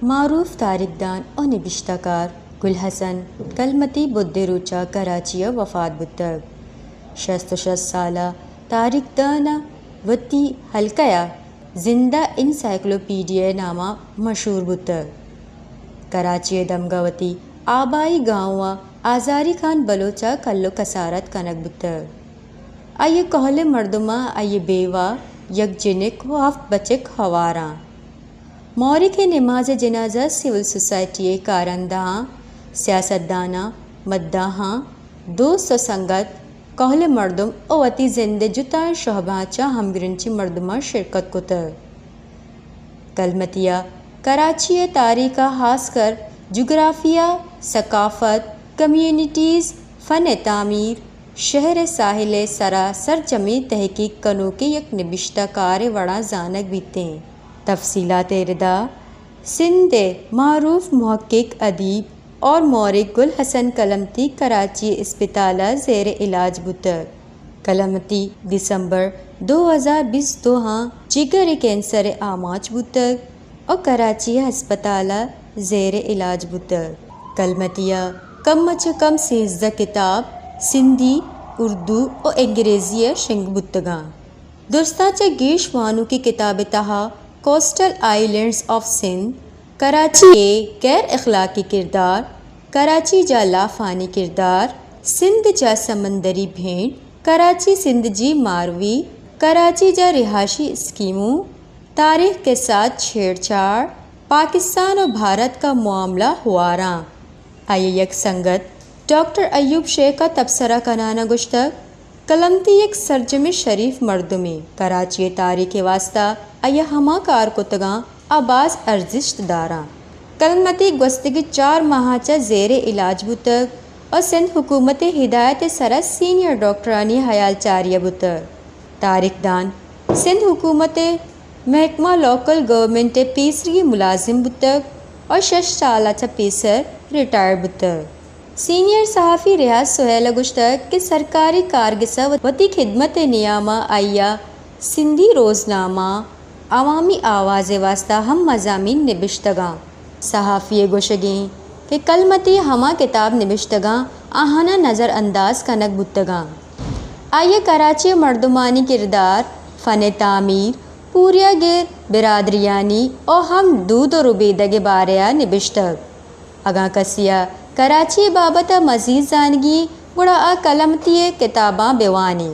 معروف تاریخ دان و نوشتہ کار گل حسن کلمتی بدھ روچا کراچی وفات بتگ 66 سالہ تاریخ دانا وتی حلقہ زندہ انسائکلوپیڈیا نامہ مشہور بتگ کراچی دمگاوتی آبائی گاؤں آزاری خان بلوچا کلو کسارت کنک بتگ آئیے کوہل مردمہ آئیے بیوہ یک جنک و ہفت بچک ہواراں موری کے نماز جنازہ سول سوسائٹی کارندہاں سیاستداناں مداحاں دوست و سنگت کوہل مردم او وتی زندہ جتائیں شعبہ چا ہمگرنچی مردمہ شرکت کتگ کلمتیہ کراچی تاریخ خاص کر جغرافیہ ثقافت کمیونٹیز فن تعمیر شہر ساحل سرا سرجمی تحقیق کنو کے یک نبشتہ کار وڑا زانک بیتیں تفصیلات ردا سندھ معروف محقق ادیب اور مورخ گل حسن کلمتی کراچی اسپتالہ زیر علاج بتگ کلمتی دسمبر 2022 ہاں جگر کینسر آماچ بتگ اور کراچی ہسپتالہ زیر علاج بتگ کلمتیہ کم از کم 13 کتاب سندھی اردو اور انگریزی شنگ بتگاں درستاں چا گیش وانو کی کتاب تہا coastal I lands of Sindh Karachi کے غیر اخلاقی کردار کراچی جا لافانی کردار سندھ جا سمندری بھینٹ کراچی سندھ جی ماروی کراچی جا رہائشی اسکیموں تاریخ کے ساتھ چھیڑ چھاڑ پاکستان اور بھارت کا معاملہ ہواراں آئیے یک سنگت ڈاکٹر ایوب شیخ کا تبصرہ کنانا گشتگ کلمتی یک سرجم شریف مردمی کراچی تاریخ واسطہ آئیے ہما کار کتگاں آباز ارزشت داراں کلمتی گوستگی 4 ماہ چا زیر علاج بتگ اور سندھ حکومت ہدایت سرا سینئر ڈاکٹرانی حیال چاریہ بتگ تاریخ دان سندھ حکومت محکمہ لوکل گورنمنٹ پیسری ملازم بتگ اور 6 سالہ چا پیسر ریٹائر بتگ سینئر صحافی ریاض سہیل گشتگ کہ سرکاری کارگسہ وتی خدمت نیامہ آئیا سندھی روزنامہ عوامی آواز واسطہ ہم مضامین نبشتگاں صحافی گوشگیں کہ کلمتی ہما کتاب نبشتگاں آہانا نظر انداز کنک بتگاں آئیے کراچی مردمانی کردار فن تعمیر پوریا گر برادریانی اور ہم دود و ربیدگ باریا نبشتگ اگاں کسیا کراچی بابت مزید زانگی گڑا کلمتی کتاباں بیوانی